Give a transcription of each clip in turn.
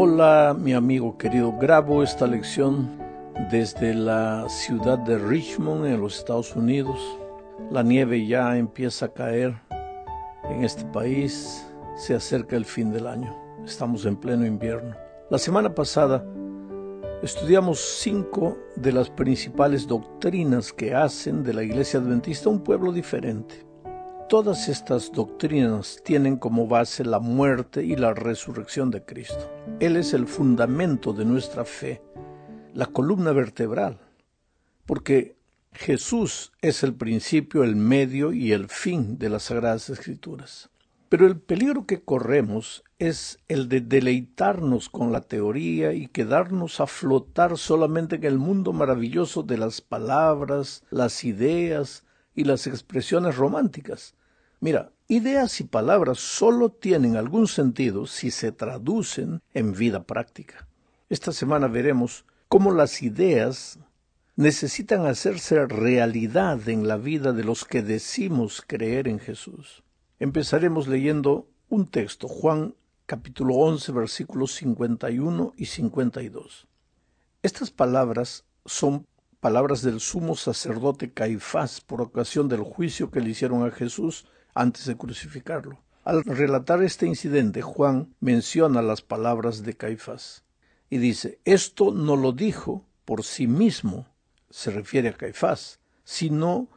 Hola mi amigo querido, grabo esta lección desde la ciudad de Richmond en los Estados Unidos. La nieve ya empieza a caer en este país, se acerca el fin del año, estamos en pleno invierno. La semana pasada estudiamos 5 de las principales doctrinas que hacen de la Iglesia Adventista un pueblo diferente. Todas estas doctrinas tienen como base la muerte y la resurrección de Cristo. Él es el fundamento de nuestra fe, la columna vertebral, porque Jesús es el principio, el medio y el fin de las Sagradas Escrituras. Pero el peligro que corremos es el de deleitarnos con la teoría y quedarnos a flotar solamente en el mundo maravilloso de las palabras, las ideas y las expresiones románticas. Mira, ideas y palabras solo tienen algún sentido si se traducen en vida práctica. Esta semana veremos cómo las ideas necesitan hacerse realidad en la vida de los que decimos creer en Jesús. Empezaremos leyendo un texto, Juan capítulo 11, versículos 51 y 52. Estas palabras son palabras del sumo sacerdote Caifás por ocasión del juicio que le hicieron a Jesús antes de crucificarlo. Al relatar este incidente, Juan menciona las palabras de Caifás y dice: esto no lo dijo por sí mismo, se refiere a Caifás, sino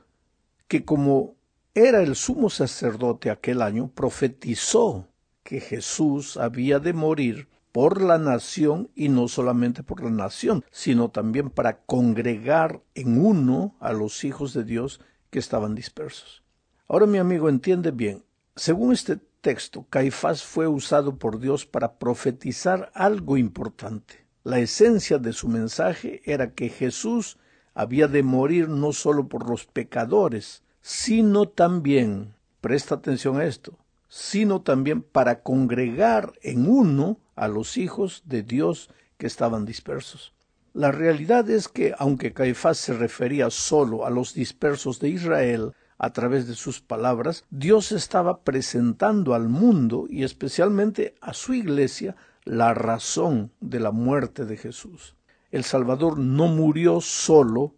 que como era el sumo sacerdote aquel año, profetizó que Jesús había de morir por la nación, y no solamente por la nación, sino también para congregar en uno a los hijos de Dios que estaban dispersos. Ahora, mi amigo, entiende bien. Según este texto, Caifás fue usado por Dios para profetizar algo importante. La esencia de su mensaje era que Jesús había de morir no solo por los pecadores, sino también, presta atención a esto, sino también para congregar en uno a los hijos de Dios que estaban dispersos. La realidad es que, aunque Caifás se refería solo a los dispersos de Israel a través de sus palabras, Dios estaba presentando al mundo y especialmente a su iglesia la razón de la muerte de Jesús. El Salvador no murió solo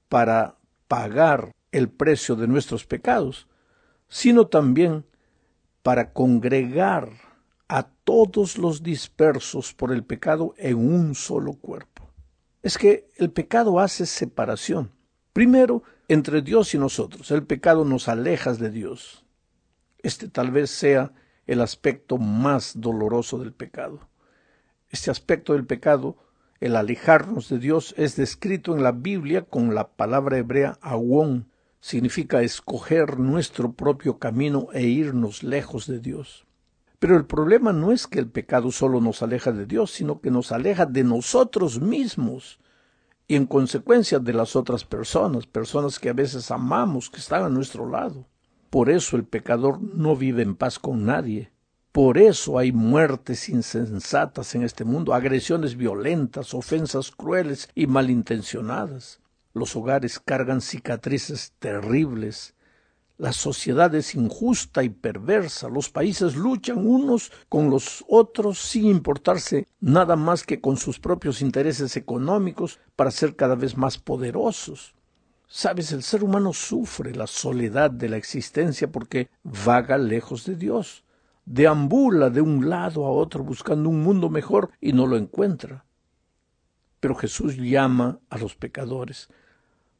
para pagar el precio de nuestros pecados, sino también para congregar a todos los dispersos por el pecado en un solo cuerpo. Es que el pecado hace separación. Primero, entre Dios y nosotros. El pecado nos aleja de Dios. Este tal vez sea el aspecto más doloroso del pecado. Este aspecto del pecado, el alejarnos de Dios, es descrito en la Biblia con la palabra hebrea awón. Significa escoger nuestro propio camino e irnos lejos de Dios. Pero el problema no es que el pecado solo nos aleja de Dios, sino que nos aleja de nosotros mismos y en consecuencia de las otras personas que a veces amamos, que están a nuestro lado. Por eso el pecador no vive en paz con nadie. Por eso hay muertes insensatas en este mundo, agresiones violentas, ofensas crueles y malintencionadas. Los hogares cargan cicatrices terribles. La sociedad es injusta y perversa. Los países luchan unos con los otros sin importarse nada más que con sus propios intereses económicos para ser cada vez más poderosos. Sabes, el ser humano sufre la soledad de la existencia porque vaga lejos de Dios. Deambula de un lado a otro buscando un mundo mejor y no lo encuentra. Pero Jesús llama a los pecadores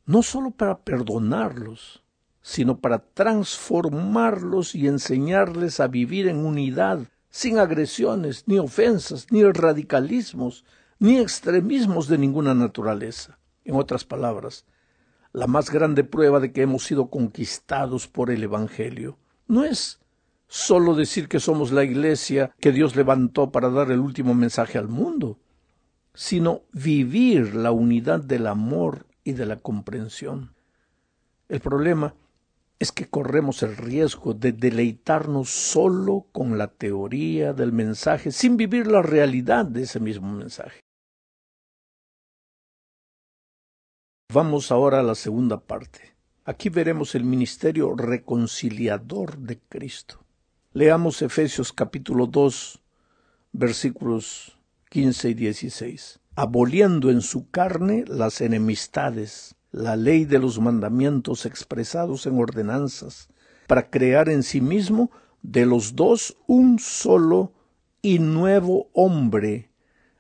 no solo para perdonarlos, sino para transformarlos y enseñarles a vivir en unidad, sin agresiones, ni ofensas, ni radicalismos, ni extremismos de ninguna naturaleza. En otras palabras, la más grande prueba de que hemos sido conquistados por el Evangelio no es solo decir que somos la iglesia que Dios levantó para dar el último mensaje al mundo, sino vivir la unidad del amor y de la comprensión. El problema es que corremos el riesgo de deleitarnos solo con la teoría del mensaje sin vivir la realidad de ese mismo mensaje. Vamos ahora a la segunda parte. Aquí veremos el ministerio reconciliador de Cristo. Leamos Efesios capítulo 2, versículos 15 y 16. Aboliendo en su carne las enemistades, la ley de los mandamientos expresados en ordenanzas, para crear en sí mismo de los dos un solo y nuevo hombre,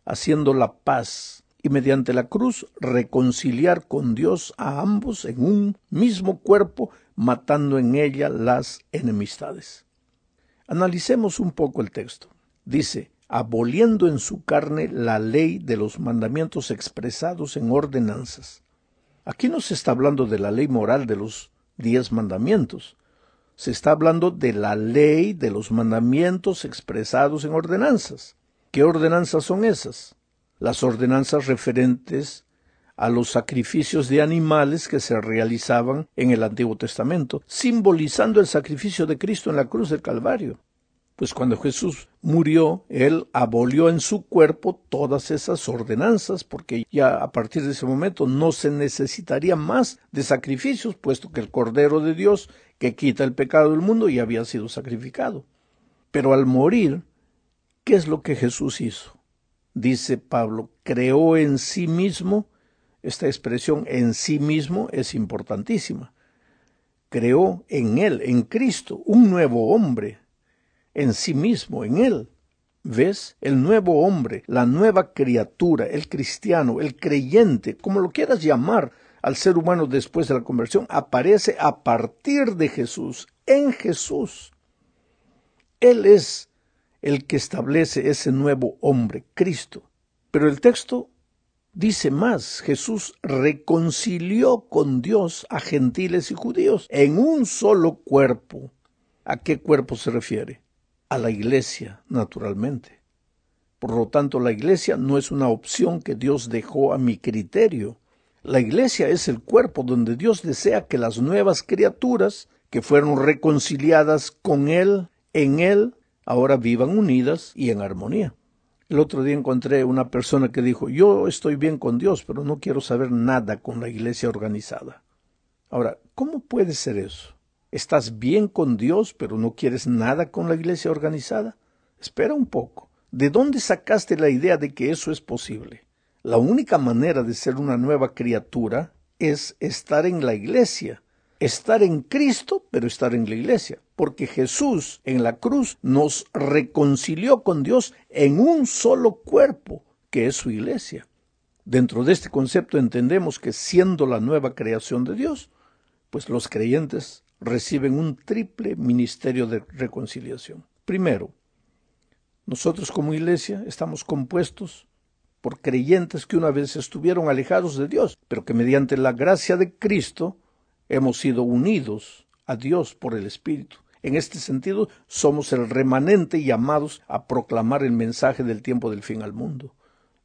haciendo la paz, y mediante la cruz reconciliar con Dios a ambos en un mismo cuerpo, matando en ella las enemistades. Analicemos un poco el texto. Dice, aboliendo en su carne la ley de los mandamientos expresados en ordenanzas. Aquí no se está hablando de la ley moral de los 10 mandamientos. Se está hablando de la ley de los mandamientos expresados en ordenanzas. ¿Qué ordenanzas son esas? Las ordenanzas referentes a los sacrificios de animales que se realizaban en el Antiguo Testamento, simbolizando el sacrificio de Cristo en la cruz del Calvario. Pues cuando Jesús murió, Él abolió en su cuerpo todas esas ordenanzas, porque ya a partir de ese momento no se necesitaría más de sacrificios, puesto que el Cordero de Dios, que quita el pecado del mundo, ya había sido sacrificado. Pero al morir, ¿qué es lo que Jesús hizo? Dice Pablo, creó en sí mismo. Esta expresión en sí mismo es importantísima. Creó en Él, en Cristo, un nuevo hombre, en sí mismo, en Él. ¿Ves? El nuevo hombre, la nueva criatura, el cristiano, el creyente, como lo quieras llamar al ser humano después de la conversión, aparece a partir de Jesús, en Jesús. Él es el que establece ese nuevo hombre, Cristo. Pero el texto dice más, Jesús reconcilió con Dios a gentiles y judíos en un solo cuerpo. ¿A qué cuerpo se refiere? A la iglesia, naturalmente. Por lo tanto, la iglesia no es una opción que Dios dejó a mi criterio. La iglesia es el cuerpo donde Dios desea que las nuevas criaturas que fueron reconciliadas con Él, en Él, ahora vivan unidas y en armonía. El otro día encontré una persona que dijo, yo estoy bien con Dios, pero no quiero saber nada con la iglesia organizada. Ahora, ¿cómo puede ser eso? ¿Estás bien con Dios, pero no quieres nada con la iglesia organizada? Espera un poco. ¿De dónde sacaste la idea de que eso es posible? La única manera de ser una nueva criatura es estar en la iglesia. Estar en Cristo, pero estar en la iglesia. Porque Jesús en la cruz nos reconcilió con Dios en un solo cuerpo, que es su iglesia. Dentro de este concepto entendemos que siendo la nueva creación de Dios, pues los creyentes reciben un triple ministerio de reconciliación. Primero, nosotros como iglesia estamos compuestos por creyentes que una vez estuvieron alejados de Dios, pero que mediante la gracia de Cristo hemos sido unidos a Dios por el Espíritu. En este sentido, somos el remanente llamados a proclamar el mensaje del tiempo del fin al mundo.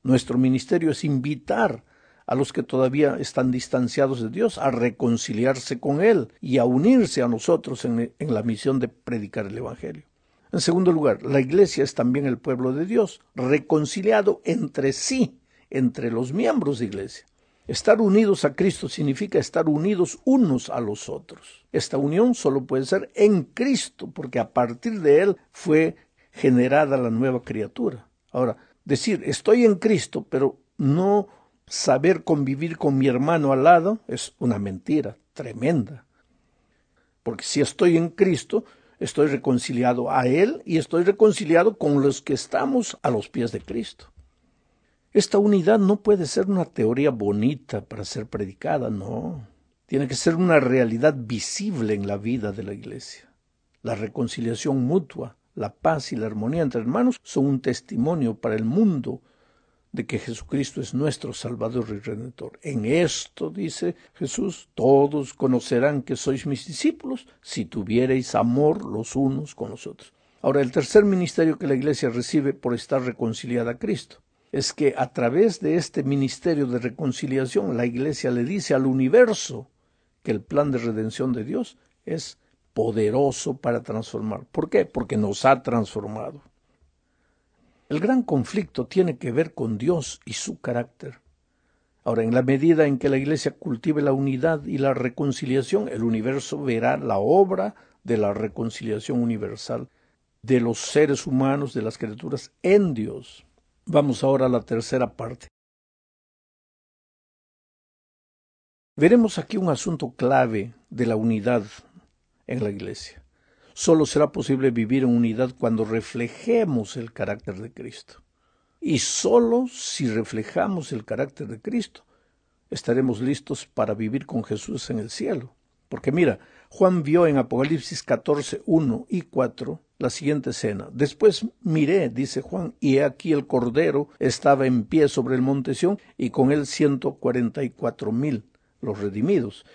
Nuestro ministerio es invitar a los que todavía están distanciados de Dios a reconciliarse con Él y a unirse a nosotros en la misión de predicar el Evangelio. En segundo lugar, la iglesia es también el pueblo de Dios, reconciliado entre sí, entre los miembros de iglesia. Estar unidos a Cristo significa estar unidos unos a los otros. Esta unión solo puede ser en Cristo, porque a partir de Él fue generada la nueva criatura. Ahora, decir estoy en Cristo, pero no saber convivir con mi hermano al lado es una mentira tremenda. Porque si estoy en Cristo, estoy reconciliado a Él y estoy reconciliado con los que estamos a los pies de Cristo. Esta unidad no puede ser una teoría bonita para ser predicada, no. Tiene que ser una realidad visible en la vida de la iglesia. La reconciliación mutua, la paz y la armonía entre hermanos son un testimonio para el mundo de que Jesucristo es nuestro Salvador y Redentor. En esto, dice Jesús, todos conocerán que sois mis discípulos si tuviereis amor los unos con los otros. Ahora, el tercer ministerio que la iglesia recibe por estar reconciliada a Cristo es que a través de este ministerio de reconciliación la iglesia le dice al universo que el plan de redención de Dios es poderoso para transformar. ¿Por qué? Porque nos ha transformado. El gran conflicto tiene que ver con Dios y su carácter. Ahora, en la medida en que la iglesia cultive la unidad y la reconciliación, el universo verá la obra de la reconciliación universal de los seres humanos, de las criaturas, en Dios. Vamos ahora a la tercera parte. Veremos aquí un asunto clave de la unidad en la iglesia. Solo será posible vivir en unidad cuando reflejemos el carácter de Cristo. Y solo si reflejamos el carácter de Cristo, estaremos listos para vivir con Jesús en el cielo. Porque mira, Juan vio en Apocalipsis 14, 1 y 4 la siguiente escena. Después miré, dice Juan, y he aquí el Cordero estaba en pie sobre el monte Sión, y con él 144,000, los redimidos,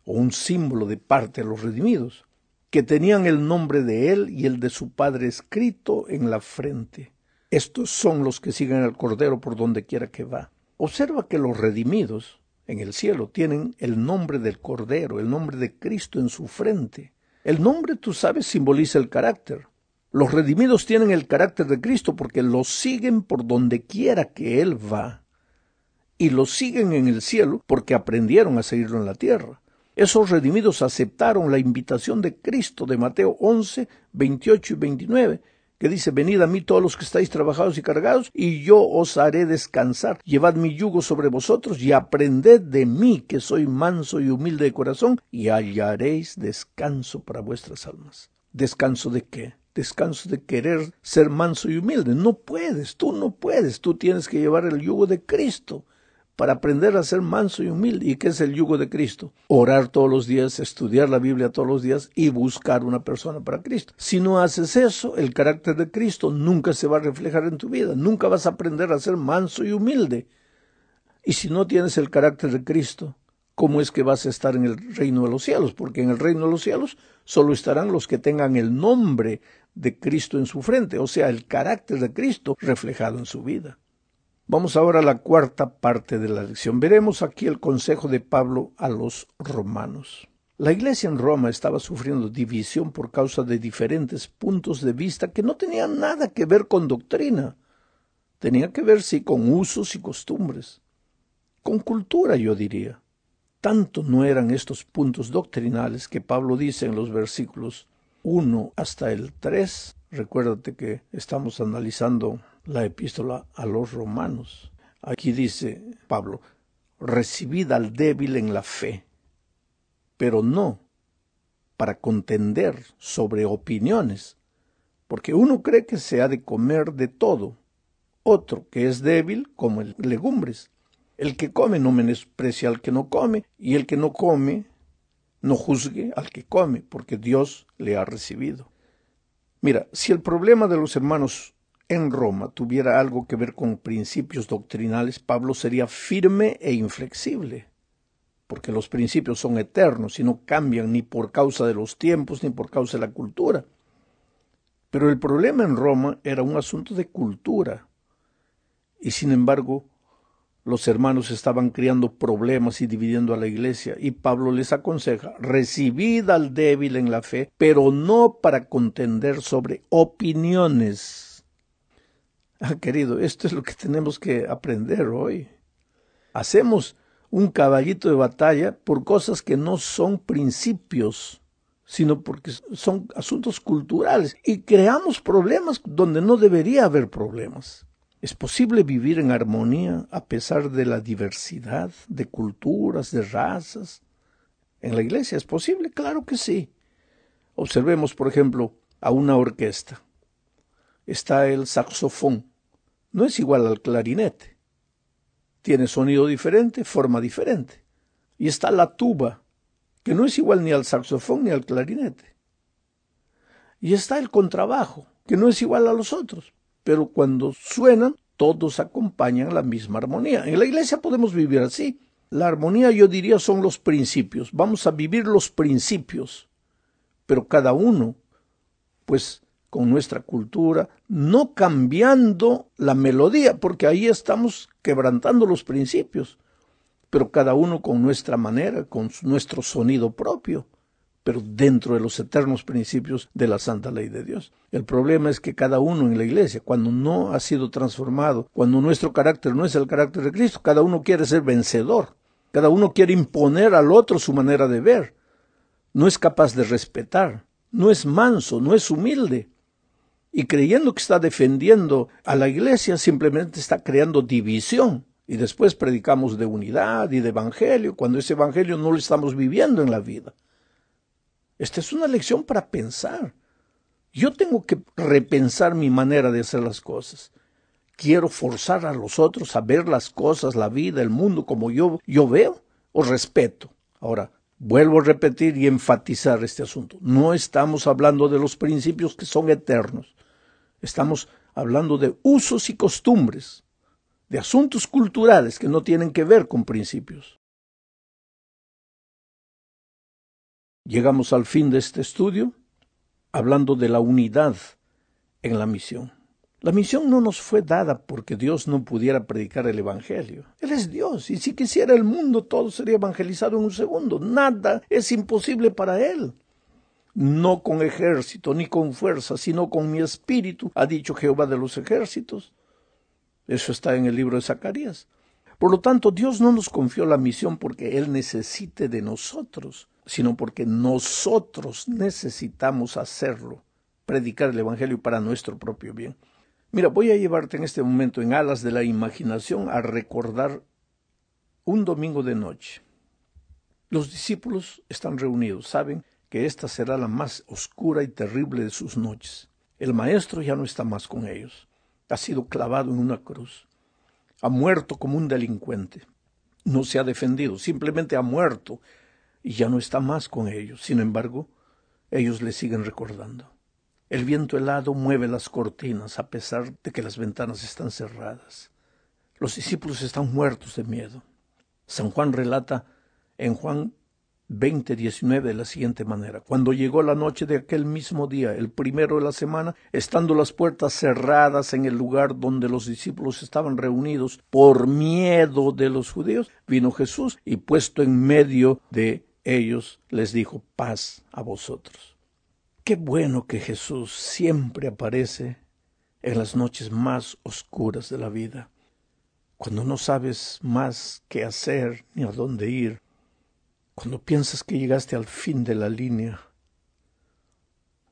o un símbolo de parte de los redimidos, que tenían el nombre de él y el de su Padre escrito en la frente. Estos son los que siguen al Cordero por donde quiera que va. Observa que los redimidos en el cielo tienen el nombre del Cordero, el nombre de Cristo en su frente. El nombre, tú sabes, simboliza el carácter. Los redimidos tienen el carácter de Cristo porque lo siguen por donde quiera que Él va. Y lo siguen en el cielo porque aprendieron a seguirlo en la tierra. Esos redimidos aceptaron la invitación de Cristo de Mateo 11, 28 y 29, que dice: venid a mí todos los que estáis trabajados y cargados, y yo os haré descansar. Llevad mi yugo sobre vosotros y aprended de mí, que soy manso y humilde de corazón, y hallaréis descanso para vuestras almas. ¿Descanso de qué? Descanso de querer ser manso y humilde. No puedes, tú tienes que llevar el yugo de Cristo para aprender a ser manso y humilde. ¿Y qué es el yugo de Cristo? Orar todos los días, estudiar la Biblia todos los días y buscar una persona para Cristo. Si no haces eso, el carácter de Cristo nunca se va a reflejar en tu vida. Nunca vas a aprender a ser manso y humilde. Y si no tienes el carácter de Cristo, ¿cómo es que vas a estar en el reino de los cielos? Porque en el reino de los cielos solo estarán los que tengan el nombre de Cristo en su frente, o sea, el carácter de Cristo reflejado en su vida. Vamos ahora a la cuarta parte de la lección. Veremos aquí el consejo de Pablo a los romanos. La iglesia en Roma estaba sufriendo división por causa de diferentes puntos de vista que no tenían nada que ver con doctrina. Tenía que ver, sí, con usos y costumbres. Con cultura, yo diría. Tanto no eran estos puntos doctrinales que Pablo dice en los versículos 1 hasta el 3. Recuérdate que estamos analizando la epístola a los romanos. Aquí dice Pablo: recibid al débil en la fe, pero no para contender sobre opiniones, porque uno cree que se ha de comer de todo, otro que es débil come legumbres. El que come no menosprecia al que no come, y el que no come no juzgue al que come, porque Dios le ha recibido. Mira, si el problema de los hermanos en Roma tuviera algo que ver con principios doctrinales, Pablo sería firme e inflexible, porque los principios son eternos y no cambian ni por causa de los tiempos ni por causa de la cultura. Pero el problema en Roma era un asunto de cultura, y sin embargo los hermanos estaban creando problemas y dividiendo a la iglesia, y Pablo les aconseja: recibid al débil en la fe, pero no para contender sobre opiniones. Querido, esto es lo que tenemos que aprender hoy. Hacemos un caballito de batalla por cosas que no son principios, sino porque son asuntos culturales, y creamos problemas donde no debería haber problemas. ¿Es posible vivir en armonía a pesar de la diversidad de culturas, de razas? ¿En la iglesia es posible? Claro que sí. Observemos, por ejemplo, a una orquesta. Está el saxofón. No es igual al clarinete. Tiene sonido diferente, forma diferente. Y está la tuba, que no es igual ni al saxofón ni al clarinete. Y está el contrabajo, que no es igual a los otros, pero cuando suenan, todos acompañan la misma armonía. En la iglesia podemos vivir así. La armonía, yo diría, son los principios. Vamos a vivir los principios, pero cada uno, pues, con nuestra cultura, no cambiando la melodía, porque ahí estamos quebrantando los principios, pero cada uno con nuestra manera, con nuestro sonido propio, pero dentro de los eternos principios de la santa ley de Dios. El problema es que cada uno en la iglesia, cuando no ha sido transformado, cuando nuestro carácter no es el carácter de Cristo, cada uno quiere ser vencedor, cada uno quiere imponer al otro su manera de ver, no es capaz de respetar, no es manso, no es humilde. y creyendo que está defendiendo a la iglesia, simplemente está creando división. Y después predicamos de unidad y de evangelio, cuando ese evangelio no lo estamos viviendo en la vida. Esta es una lección para pensar. Yo tengo que repensar mi manera de hacer las cosas. Quiero forzar a los otros a ver las cosas, la vida, el mundo como yo veo o respeto. Ahora, vuelvo a repetir y enfatizar este asunto. No estamos hablando de los principios que son eternos. Estamos hablando de usos y costumbres, de asuntos culturales que no tienen que ver con principios. Llegamos al fin de este estudio hablando de la unidad en la misión. La misión no nos fue dada porque Dios no pudiera predicar el evangelio. Él es Dios, y si quisiera el mundo todo sería evangelizado en un segundo. Nada es imposible para Él. No con ejército ni con fuerza, sino con mi espíritu, ha dicho Jehová de los ejércitos. Eso está en el libro de Zacarías. Por lo tanto, Dios no nos confió la misión porque Él necesite de nosotros, sino porque nosotros necesitamos hacerlo, predicar el evangelio para nuestro propio bien. Mira, voy a llevarte en este momento en alas de la imaginación a recordar un domingo de noche. Los discípulos están reunidos, saben que esta será la más oscura y terrible de sus noches. El maestro ya no está más con ellos. Ha sido clavado en una cruz. Ha muerto como un delincuente. No se ha defendido, simplemente ha muerto y ya no está más con ellos. Sin embargo, ellos le siguen recordando. El viento helado mueve las cortinas a pesar de que las ventanas están cerradas. Los discípulos están muertos de miedo. San Juan relata en Juan 20:19 de la siguiente manera: cuando llegó la noche de aquel mismo día, el primero de la semana, estando las puertas cerradas en el lugar donde los discípulos estaban reunidos por miedo de los judíos, vino Jesús y puesto en medio de ellos les dijo: paz a vosotros. Qué bueno que Jesús siempre aparece en las noches más oscuras de la vida, cuando no sabes más qué hacer ni a dónde ir, cuando piensas que llegaste al fin de la línea,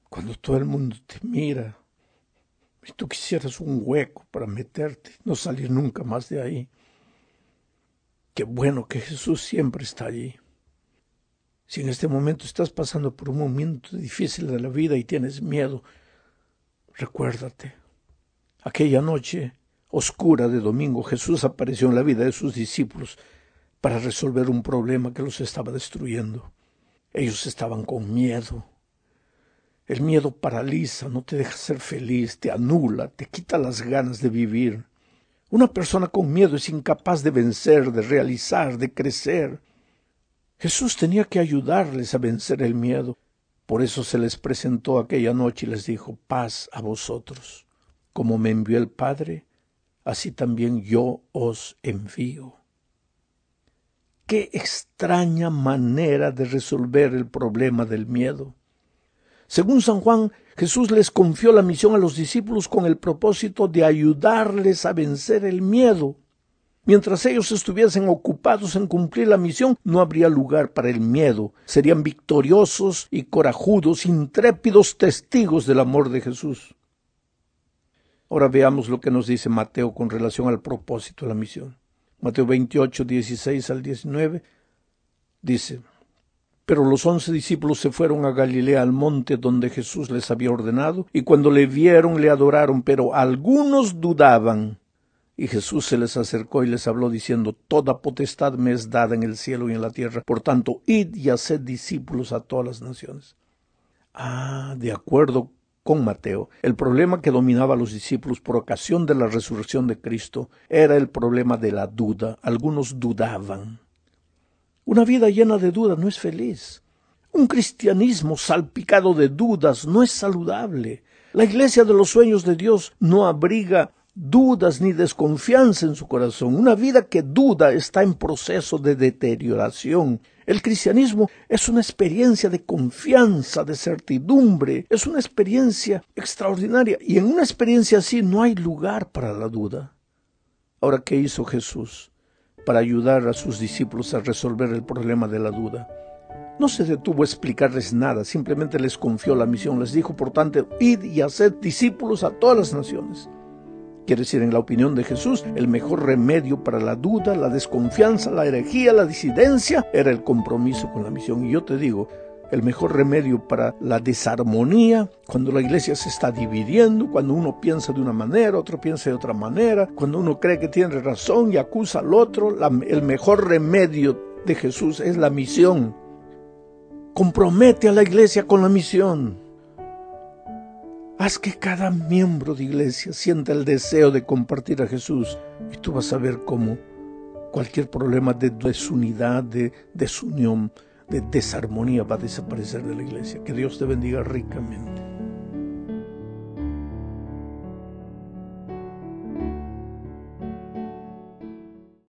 cuando todo el mundo te mira y tú quisieras un hueco para meterte y no salir nunca más de ahí. Qué bueno que Jesús siempre está allí. Si en este momento estás pasando por un momento difícil de la vida y tienes miedo, recuérdate, aquella noche oscura de domingo Jesús apareció en la vida de sus discípulos para resolver un problema que los estaba destruyendo. Ellos estaban con miedo. El miedo paraliza, no te deja ser feliz, te anula, te quita las ganas de vivir. Una persona con miedo es incapaz de vencer, de realizar, de crecer. Jesús tenía que ayudarles a vencer el miedo. Por eso se les presentó aquella noche y les dijo: paz a vosotros. Como me envió el Padre, así también yo os envío. Qué extraña manera de resolver el problema del miedo. Según San Juan, Jesús les confió la misión a los discípulos con el propósito de ayudarles a vencer el miedo. Mientras ellos estuviesen ocupados en cumplir la misión, no habría lugar para el miedo. Serían victoriosos y corajudos, intrépidos testigos del amor de Jesús. Ahora veamos lo que nos dice Mateo con relación al propósito de la misión. Mateo 28, 16 al 19, dice: pero los 11 discípulos se fueron a Galilea, al monte donde Jesús les había ordenado, y cuando le vieron le adoraron, pero algunos dudaban. Y Jesús se les acercó y les habló diciendo: toda potestad me es dada en el cielo y en la tierra, por tanto, id y haced discípulos a todas las naciones. De acuerdo con Mateo, el problema que dominaba a los discípulos por ocasión de la resurrección de Cristo era el problema de la duda. Algunos dudaban. Una vida llena de dudas no es feliz. Un cristianismo salpicado de dudas no es saludable. La iglesia de los sueños de Dios no abriga dudas ni desconfianza en su corazón. Una vida que duda está en proceso de deterioración. El cristianismo es una experiencia de confianza, de certidumbre, es una experiencia extraordinaria, y en una experiencia así no hay lugar para la duda. Ahora, ¿qué hizo Jesús para ayudar a sus discípulos a resolver el problema de la duda? No se detuvo a explicarles nada, simplemente les confió la misión. Les dijo, por tanto, id y haced discípulos a todas las naciones. Quiere decir, en la opinión de Jesús, el mejor remedio para la duda, la desconfianza, la herejía, la disidencia, era el compromiso con la misión. Y yo te digo, el mejor remedio para la desarmonía, cuando la iglesia se está dividiendo, cuando uno piensa de una manera, otro piensa de otra manera, cuando uno cree que tiene razón y acusa al otro, el mejor remedio de Jesús es la misión. Compromete a la iglesia con la misión. Haz que cada miembro de iglesia sienta el deseo de compartir a Jesús y tú vas a ver cómo cualquier problema de desunidad, de desunión, de desarmonía va a desaparecer de la iglesia. Que Dios te bendiga ricamente.